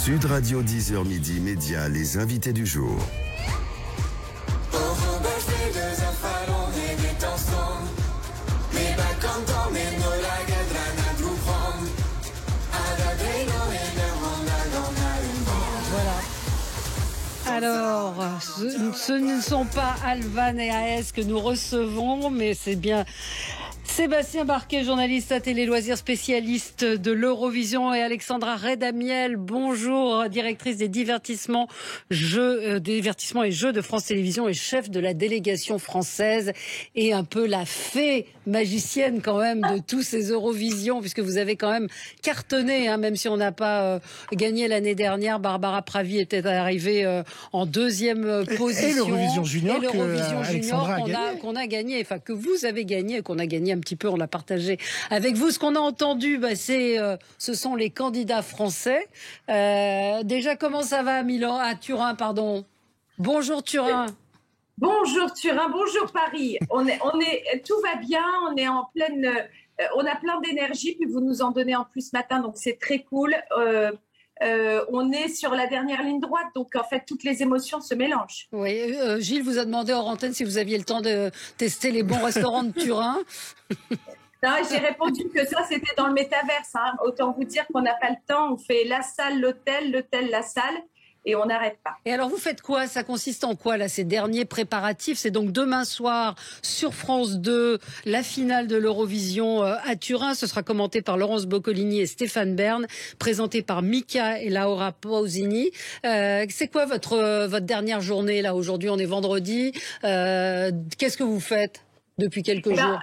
Sud Radio 10h midi Média, les invités du jour. Alors, ce ne sont pas Alvan et AS que nous recevons, mais c'est bien Sébastien Barquet, journaliste à Télé Loisirs, spécialiste de l'Eurovision, et Alexandra Redamiel, bonjour, directrice des divertissements et jeux de France Télévisions et chef de la délégation française, et un peu la fée magicienne quand même de tous ces Eurovisions, puisque vous avez quand même cartonné, hein, même si on n'a pas gagné l'année dernière. Barbara Pravi était arrivée en deuxième position. Et l'Eurovision Junior, qu'on a gagné, enfin que vous avez gagné, qu'on a gagné un petit peu, on l'a partagé avec vous. Ce qu'on a entendu, ce sont les candidats français. Déjà, comment ça va à Turin, pardon. Bonjour Turin. Bonjour Turin, bonjour Paris. Tout va bien, on est en pleine, on a plein d'énergie, puis vous nous en donnez en plus ce matin, donc c'est très cool. On est sur la dernière ligne droite, donc en fait toutes les émotions se mélangent. Oui, Gilles vous a demandé hors antenne si vous aviez le temps de tester les bons restaurants de Turin. Non, j'ai répondu que ça c'était dans le métaverse, hein. Autant vous dire qu'on n'a pas le temps, on fait la salle, l'hôtel, la salle. Et on n'arrête pas. Et alors vous faites quoi? Ça consiste en quoi là, ces derniers préparatifs? C'est donc demain soir sur France 2, la finale de l'Eurovision à Turin. Ce sera commenté par Laurence Boccolini et Stéphane Bern, présenté par Mika et Laura Pausini. C'est quoi votre dernière journée là? Aujourd'hui, on est vendredi. Qu'est-ce que vous faites depuis quelques jours?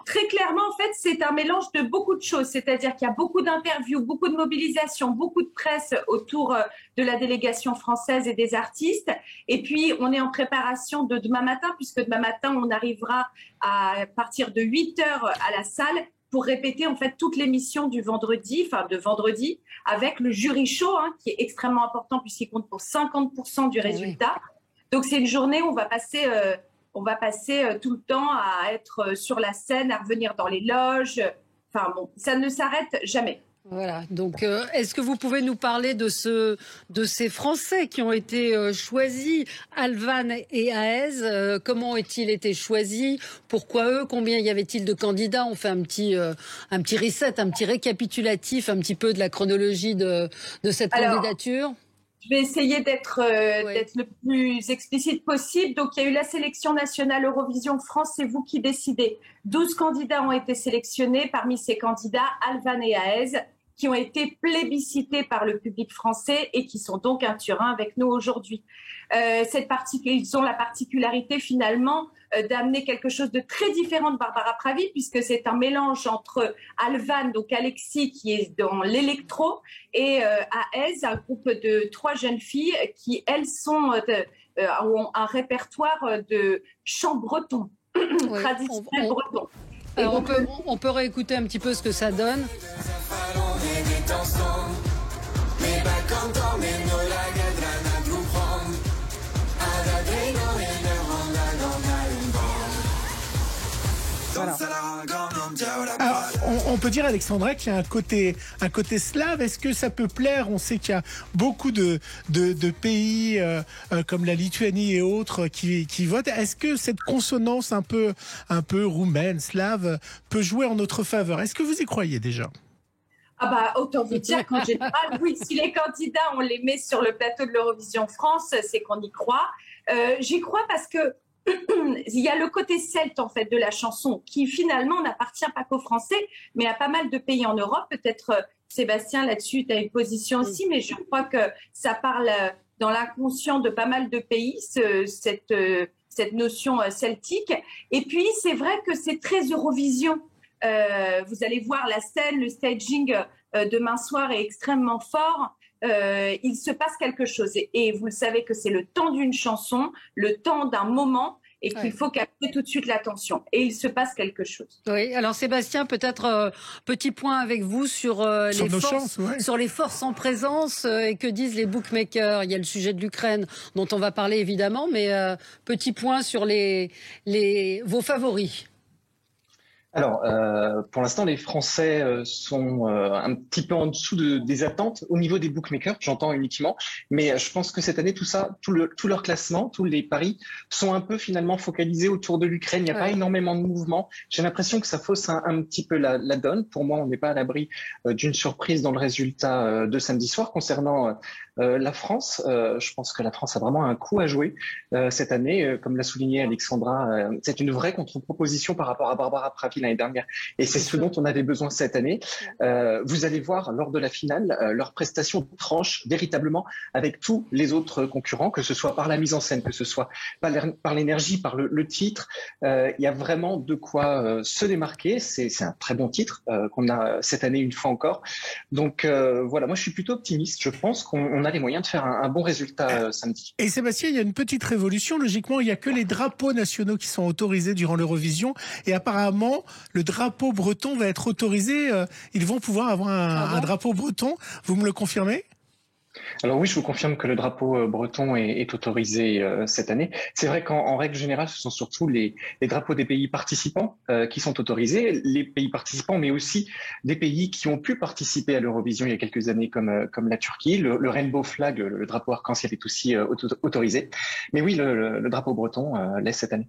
Très clairement, en fait, c'est un mélange de beaucoup de choses. C'est-à-dire qu'il y a beaucoup d'interviews, beaucoup de mobilisation, beaucoup de presse autour de la délégation française et des artistes. Et puis, on est en préparation de demain matin, puisque demain matin, on arrivera à partir de 8h à la salle pour répéter en fait toute l'émission de vendredi, avec le jury chaud, hein, qui est extrêmement important puisqu'il compte pour 50% du résultat. Oui. Donc, c'est une journée où on va passer tout le temps à être sur la scène, à revenir dans les loges. Enfin bon, ça ne s'arrête jamais. Voilà. Donc, est-ce que vous pouvez nous parler de ces Français qui ont été choisis, Alvan et Aez? Comment ont-ils été choisis? Pourquoi eux? Combien y avait-il de candidats? On fait un petit reset, un petit récapitulatif, un petit peu de la chronologie de cette candidature. Je vais essayer d'être le plus explicite possible. Donc, il y a eu la sélection nationale Eurovision France, c'est vous qui décidez. 12 candidats ont été sélectionnés. Parmi ces candidats, Alvan et Aez, qui ont été plébiscités par le public français et qui sont donc à Turin avec nous aujourd'hui. Ils ont la particularité finalement d'amener quelque chose de très différent de Barbara Pravi, puisque c'est un mélange entre Alvan, donc Alexis, qui est dans l'électro, et Aez, un groupe de 3 jeunes filles qui, elles, ont un répertoire de chants bretons, traditionnels bretons. Alors on peut réécouter un petit peu ce que ça donne. Voilà. Alors, on peut dire, Alexandra, qu'il y a un côté slave. Est-ce que ça peut plaire? On sait qu'il y a beaucoup de pays comme la Lituanie et autres qui votent. Est-ce que cette consonance un peu roumaine, slave, peut jouer en notre faveur? Est-ce que vous y croyez déjà? Autant vous dire qu'en général, oui, si les candidats, on les met sur le plateau de l'Eurovision France, c'est qu'on y croit. J'y crois parce que il y a le côté celte en fait de la chanson qui finalement n'appartient pas qu'aux Français, mais à pas mal de pays en Europe. Peut-être Sébastien là-dessus, tu as une position aussi, mais je crois que ça parle dans l'inconscient de pas mal de pays, cette notion celtique. Et puis c'est vrai que c'est très Eurovision. Vous allez voir la scène, le staging demain soir est extrêmement fort. Il se passe quelque chose et vous le savez que c'est le temps d'une chanson, le temps d'un moment, et qu'il faut capter tout de suite l'attention. Et il se passe quelque chose. Oui, alors Sébastien, peut-être petit point avec vous sur les forces en présence et que disent les bookmakers. Il y a le sujet de l'Ukraine dont on va parler évidemment, mais petit point sur vos favoris. Alors, pour l'instant, les Français sont un petit peu en dessous des attentes au niveau des bookmakers, j'entends uniquement. Mais je pense que cette année, tout leur classement, tous les paris sont un peu finalement focalisés autour de l'Ukraine. Il n'y a pas énormément de mouvement. J'ai l'impression que ça fausse un petit peu la donne. Pour moi, on n'est pas à l'abri d'une surprise dans le résultat de samedi soir concernant la France. Je pense que la France a vraiment un coup à jouer cette année. Comme l'a souligné Alexandra, c'est une vraie contre-proposition par rapport à Barbara Pravi l'année dernière. Et c'est ce dont on avait besoin cette année. Vous allez voir lors de la finale, leur prestation tranche véritablement avec tous les autres concurrents, que ce soit par la mise en scène, que ce soit par l'énergie, par le titre. Il y a vraiment de quoi se démarquer. C'est un très bon titre qu'on a cette année une fois encore. Donc voilà, moi je suis plutôt optimiste. Je pense qu'on a les moyens de faire un bon résultat samedi. Et Sébastien, il y a une petite révolution. Logiquement, il n'y a que les drapeaux nationaux qui sont autorisés durant l'Eurovision. Et apparemment, le drapeau breton va être autorisé. Ils vont pouvoir avoir un drapeau breton. Vous me le confirmez ? Alors oui, je vous confirme que le drapeau breton est autorisé cette année. C'est vrai qu'en règle générale, ce sont surtout les drapeaux des pays participants qui sont autorisés, les pays participants, mais aussi des pays qui ont pu participer à l'Eurovision il y a quelques années, comme la Turquie. Le rainbow flag, le drapeau arc-en-ciel est aussi autorisé. Mais oui, le drapeau breton l'est cette année.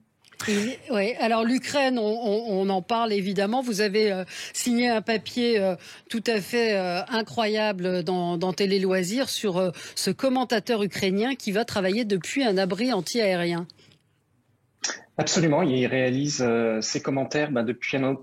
Oui, alors l'Ukraine, on en parle évidemment. Vous avez signé un papier tout à fait incroyable dans Télé Loisirs sur ce commentateur ukrainien qui va travailler depuis un abri anti-aérien. Absolument, il réalise ses commentaires depuis un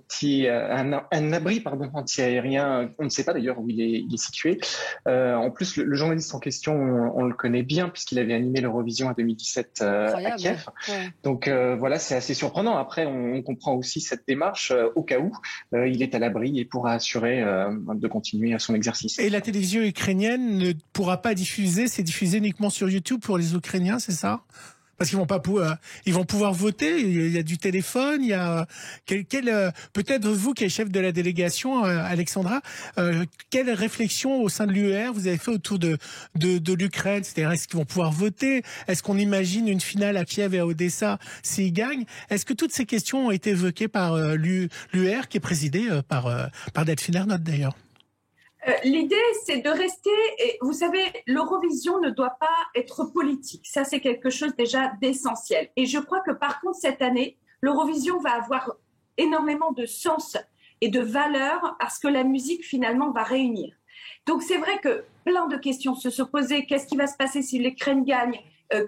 abri anti-aérien. On ne sait pas d'ailleurs où il est situé. En plus, le journaliste en question, on le connaît bien puisqu'il avait animé l'Eurovision en 2017 à Kiev. Ouais. Donc voilà, c'est assez surprenant. Après, on comprend aussi cette démarche au cas où il est à l'abri et pourra assurer de continuer à son exercice. Et la télévision ukrainienne ne pourra pas diffuser, c'est diffusé uniquement sur YouTube pour les Ukrainiens, c'est ça ? Parce qu'ils ils vont pouvoir voter. Il y a du téléphone. Il y a peut-être vous qui êtes chef de la délégation, Alexandra, quelle réflexion au sein de l'UER vous avez fait autour de l'Ukraine? C'est-à-dire, est-ce qu'ils vont pouvoir voter? Est-ce qu'on imagine une finale à Kiev et à Odessa s'ils gagnent? Est-ce que toutes ces questions ont été évoquées par l'UER, qui est présidée par Delphine Ernotte d'ailleurs? L'idée, c'est de rester, et vous savez, l'Eurovision ne doit pas être politique. Ça, c'est quelque chose déjà d'essentiel. Et je crois que par contre, cette année, l'Eurovision va avoir énormément de sens et de valeur parce que la musique, finalement, va réunir. Donc, c'est vrai que plein de questions se posaient. Qu'est-ce qui va se passer si l'Ukraine gagne?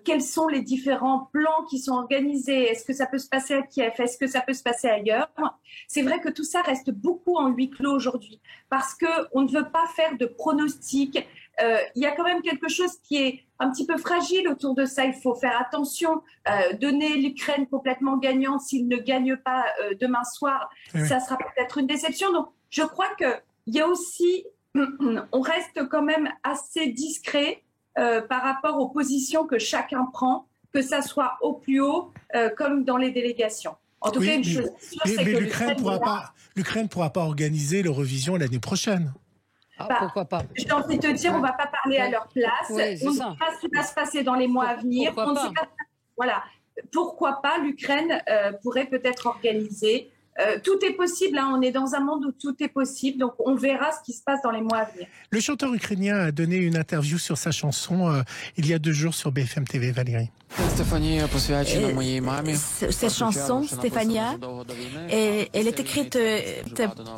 Quels sont les différents plans qui sont organisés? Est-ce que ça peut se passer à Kiev? Est-ce que ça peut se passer ailleurs? C'est vrai que tout ça reste beaucoup en huis clos aujourd'hui parce qu'on ne veut pas faire de pronostics. Il y a quand même quelque chose qui est un petit peu fragile autour de ça. Il faut faire attention. Donner l'Ukraine complètement gagnante s'il ne gagne pas demain soir, ça sera peut-être une déception. Donc, je crois qu'il y a aussi, on reste quand même assez discret par rapport aux positions que chacun prend, que ça soit au plus haut comme dans les délégations. En tout cas, une chose sûre, c'est que l'Ukraine ne pourra pas organiser l'Eurovision l'année prochaine. Pourquoi pas? J'ai envie de te dire, on ne va pas parler à leur place. On ne sait pas ce qui va se passer dans les mois à venir. On ne sait pas. Voilà. Pourquoi pas l'Ukraine pourrait peut-être organiser. Tout est possible, hein. On est dans un monde où tout est possible, donc on verra ce qui se passe dans les mois à venir. Le chanteur ukrainien a donné une interview sur sa chanson il y a 2 jours sur BFM TV, Valérie. Cette chanson, Stefania, elle est écrite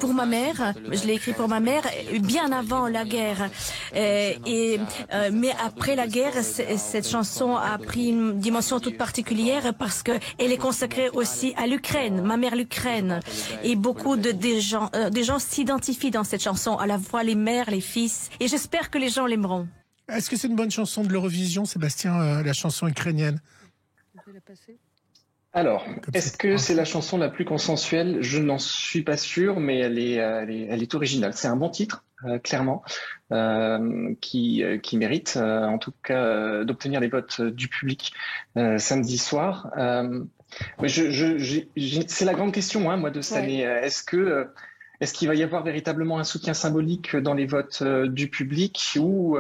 pour ma mère. Je l'ai écrite pour ma mère bien avant la guerre. Mais après la guerre, cette chanson a pris une dimension toute particulière parce que elle est consacrée aussi à l'Ukraine, ma mère l'Ukraine. Et beaucoup des gens s'identifient dans cette chanson, à la fois les mères, les fils. Et j'espère que les gens l'aimeront. Est-ce que c'est une bonne chanson de l'Eurovision, Sébastien, la chanson ukrainienne? Alors, est-ce que c'est la chanson la plus consensuelle? Je n'en suis pas sûr, mais elle est originale. C'est un bon titre, clairement, qui mérite, en tout cas, d'obtenir les votes du public samedi soir. C'est la grande question, hein, moi, de cette année. Est-ce qu'il va y avoir véritablement un soutien symbolique dans les votes du public ou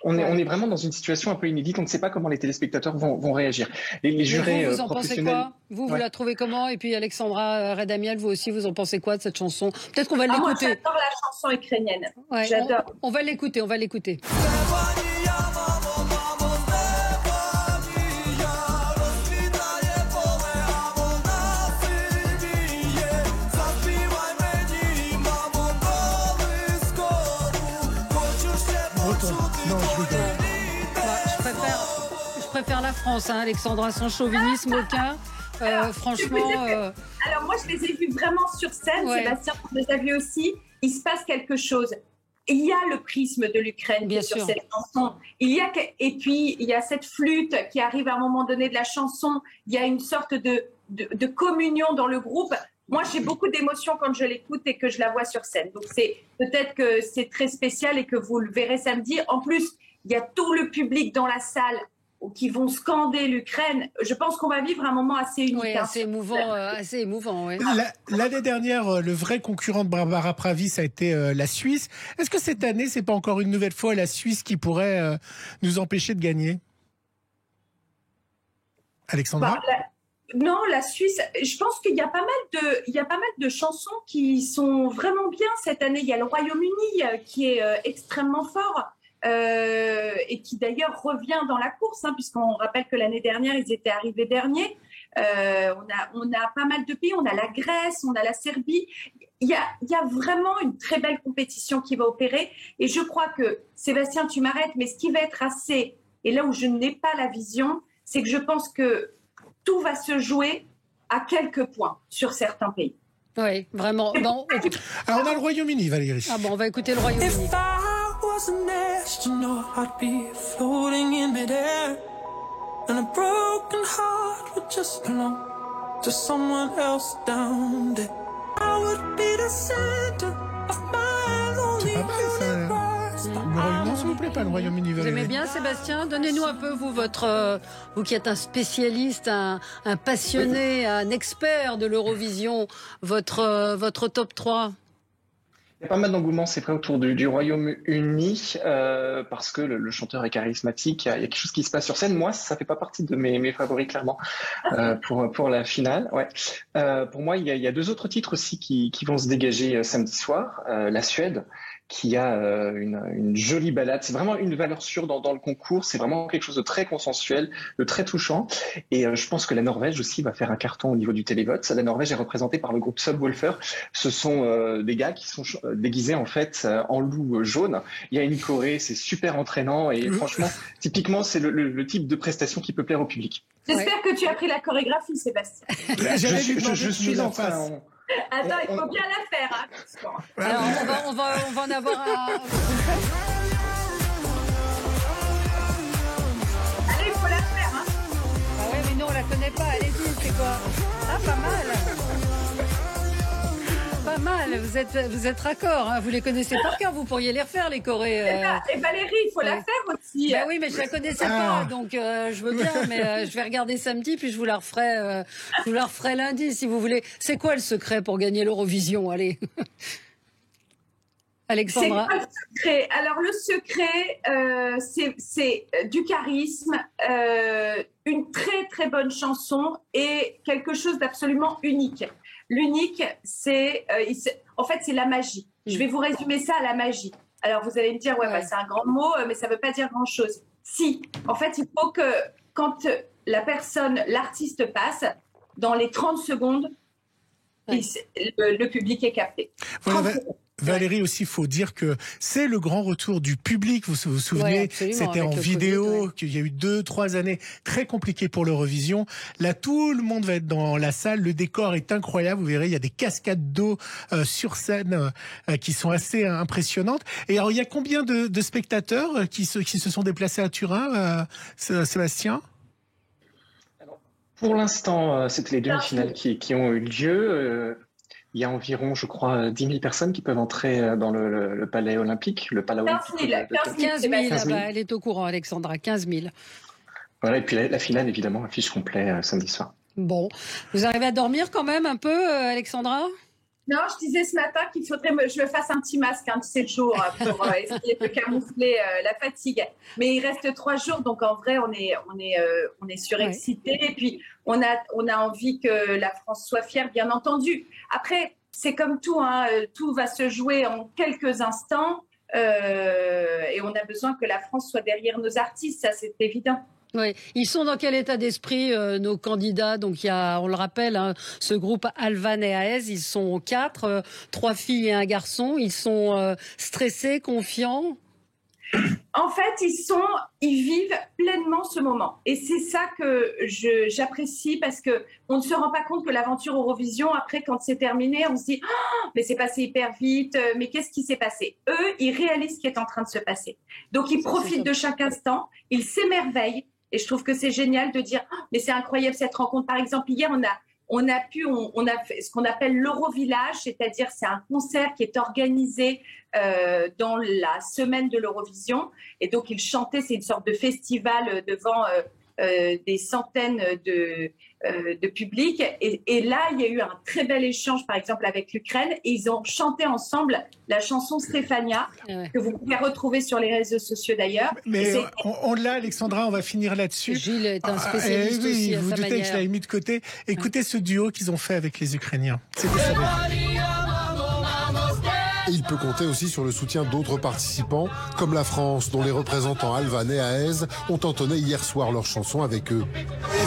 On est vraiment dans une situation un peu inédite. On ne sait pas comment les téléspectateurs vont réagir. Les jurés vous en pensez quoi? Vous la trouvez comment? Et puis Alexandra Redamiel, vous aussi, vous en pensez quoi de cette chanson? Peut-être qu'on va l'écouter. Moi, j'adore la chanson ukrainienne. Ouais, j'adore. On va l'écouter, on va l'écouter. Je préfère la France, hein, Alexandra, sans chauvinisme aucun. Franchement. Alors moi, je les ai vus vraiment sur scène. Ouais. Sébastien, on les a vus aussi. Il se passe quelque chose. Il y a le prisme de l'Ukraine sur cette chanson. Et puis il y a cette flûte qui arrive à un moment donné de la chanson. Il y a une sorte de communion dans le groupe. Moi, j'ai beaucoup d'émotions quand je l'écoute et que je la vois sur scène. Donc peut-être que c'est très spécial et que vous le verrez samedi. En plus, il y a tout le public dans la salle qui vont scander l'Ukraine. Je pense qu'on va vivre un moment assez unique. Oui, assez émouvant. Oui. L'année dernière, le vrai concurrent de Barbara Pravi, ça a été la Suisse. Est-ce que cette année, c'est pas encore une nouvelle fois la Suisse qui pourrait nous empêcher de gagner? Alexandra? Non, la Suisse, je pense qu'il y a pas mal de chansons qui sont vraiment bien cette année. Il y a le Royaume-Uni qui est extrêmement fort. Et qui d'ailleurs revient dans la course, hein, puisqu'on rappelle que l'année dernière, ils étaient arrivés derniers. On a pas mal de pays, on a la Grèce, on a la Serbie. Il y a vraiment une très belle compétition qui va opérer. Et je crois que, Sébastien, tu m'arrêtes, mais ce qui va être assez, et là où je n'ai pas la vision, c'est que je pense que tout va se jouer à quelques points sur certains pays. Oui, vraiment. Bon, alors on a le Royaume-Uni, Valérie. Ah bon, on va écouter le Royaume-Uni. Was an astronaut, I'd be floating in midair, and a broken heart would just belong to someone else down there. I would be the center of my lonely universe. Non, s'il vous plaît, pas le Royaume-Uni. Vous aimez bien, Sébastien? Donnez-nous un peu, vous qui êtes un spécialiste, un passionné, un expert de l'Eurovision, votre top 3. Il y a pas mal d'engouement, c'est vrai, autour du Royaume-Uni, parce que le chanteur est charismatique. Il y a quelque chose qui se passe sur scène. Moi, ça fait pas partie de mes favoris, clairement, pour la finale. Ouais. Pour moi, il y a deux autres titres aussi qui vont se dégager samedi soir. La Suède, qui a une jolie ballade. C'est vraiment une valeur sûre dans le concours. C'est vraiment quelque chose de très consensuel, de très touchant. Et je pense que la Norvège aussi va faire un carton au niveau du télévote. La Norvège est représentée par le groupe Subwoolfer. Ce sont des gars qui sont déguisés en fait en loup jaune. Il y a une choré, c'est super entraînant et franchement, typiquement, c'est le type de prestation qui peut plaire au public. J'espère que tu as pris la chorégraphie, Sébastien. Je suis en face. Attends, il faut bien la faire. Hein. Alors, on va en avoir un... Allez, il faut la faire. Hein. Ah ouais, mais non, on la connaît pas. Allez-y, c'est quoi? Ah, pas mal. Pas mal, vous êtes raccord, hein. Vous les connaissez par cœur, vous pourriez les refaire, les chorés. Et Valérie, il faut la faire aussi. Ben oui, mais je la connaissais pas, donc je veux bien, mais je vais regarder samedi, puis je vous la referai lundi, si vous voulez. C'est quoi le secret pour gagner l'Eurovision? Allez. Alexandra. C'est quoi le secret? Alors le secret, c'est du charisme, une très très bonne chanson et quelque chose d'absolument unique. L'unique, en fait, c'est la magie. Je vais vous résumer ça à la magie. Alors, vous allez me dire, bah, c'est un grand mot, mais ça ne veut pas dire grand-chose. Si, en fait, il faut que quand l'artiste passe, dans les 30 secondes, le public est capté. Voilà, Valérie, aussi, il faut dire que c'est le grand retour du public. Vous vous souvenez, c'était en vidéo, qu'il y a eu 2-3 années très compliquées pour l'Eurovision. Là, tout le monde va être dans la salle. Le décor est incroyable. Vous verrez, il y a des cascades d'eau sur scène qui sont assez impressionnantes. Et alors, il y a combien de spectateurs qui se sont déplacés à Turin, Sébastien? Pour l'instant, c'était les demi-finales qui ont eu lieu. Il y a environ, je crois, 10 000 personnes qui peuvent entrer dans le palais olympique, le palais olympique. 15 000, là-bas, elle est au courant, Alexandra, 15 000. Voilà, et puis la finale, évidemment, affiche complet samedi soir. Bon, vous arrivez à dormir quand même un peu, Alexandra? Non, je disais ce matin qu'il faudrait que je me fasse un petit masque, tu sais, le jour, pour essayer de camoufler la fatigue. Mais il reste 3 jours, donc en vrai, on est surexcité. Et puis, on a envie que la France soit fière, bien entendu. Après, c'est comme tout, tout va se jouer en quelques instants. Et on a besoin que la France soit derrière nos artistes, ça c'est évident. Oui, ils sont dans quel état d'esprit nos candidats? Donc il y a, on le rappelle, ce groupe Alvan et Aez, ils sont 4, 3 filles et un garçon. Ils sont stressés, confiants. En fait, ils vivent pleinement ce moment. Et c'est ça que j'apprécie parce que on ne se rend pas compte que l'aventure Eurovision, après, quand c'est terminé, on se dit mais c'est passé hyper vite, mais qu'est-ce qui s'est passé? Eux, ils réalisent ce qui est en train de se passer. Donc, ils profitent de chaque instant, ils s'émerveillent. Et je trouve que c'est génial de dire mais c'est incroyable cette rencontre. Par exemple, hier, on a fait ce qu'on appelle l'Eurovillage, c'est-à-dire c'est un concert qui est organisé dans la semaine de l'Eurovision. Et donc, ils chantaient, c'est une sorte de festival devant des centaines de publics. Et là, il y a eu un très bel échange, par exemple, avec l'Ukraine. Et ils ont chanté ensemble la chanson Stefania, que vous pouvez retrouver sur les réseaux sociaux d'ailleurs. Mais on l'a, Alexandra, on va finir là-dessus. Gilles est un spécialiste aussi à sa manière. Vous doutez que je l'avais mis de côté. Écoutez ce duo qu'ils ont fait avec les Ukrainiens. C'était ça. Et il peut compter aussi sur le soutien d'autres participants, comme la France, dont les représentants Alvan et Aez ont entonné hier soir leur chanson avec eux.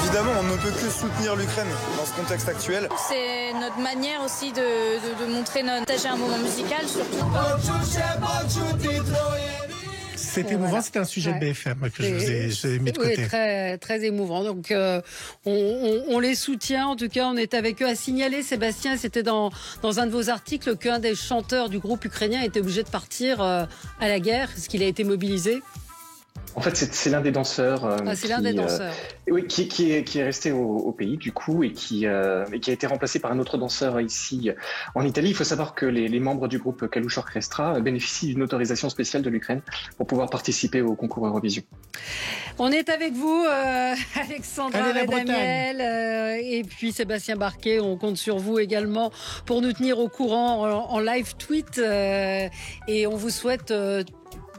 Évidemment, on ne peut que soutenir l'Ukraine dans ce contexte actuel. C'est notre manière aussi de montrer partager un moment musical, surtout. C'est émouvant, c'était un sujet de BFM que je vous ai mis de côté. Oui, très, très émouvant. Donc, on les soutient. En tout cas, on est avec eux. À signaler, Sébastien, c'était dans un de vos articles qu'un des chanteurs du groupe ukrainien était obligé de partir à la guerre. Est-ce qu'il a été mobilisé? En fait, c'est l'un des danseurs. C'est l'un des danseurs. Oui, qui est resté au pays du coup et qui a été remplacé par un autre danseur ici en Italie. Il faut savoir que les membres du groupe Kalush Orchestra bénéficient d'une autorisation spéciale de l'Ukraine pour pouvoir participer au concours Eurovision. On est avec vous, Alexandra Redamiel, et puis Sébastien Barquet. On compte sur vous également pour nous tenir au courant en live tweet. Et on vous souhaite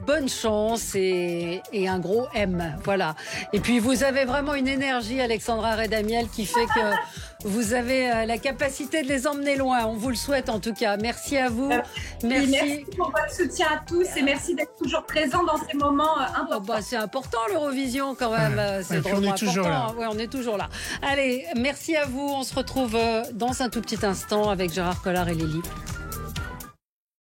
bonne chance et un gros M. Voilà. Et puis vous avez vraiment une énergie, Alexandra Redamiel, qui fait que vous avez la capacité de les emmener loin. On vous le souhaite en tout cas. Merci à vous. Merci pour votre soutien à tous et merci d'être toujours présents dans ces moments importants. C'est important l'Eurovision quand même. C'est drôlement important. Ouais, on est toujours là. Allez, merci à vous. On se retrouve dans un tout petit instant avec Gérard Collard et Lily.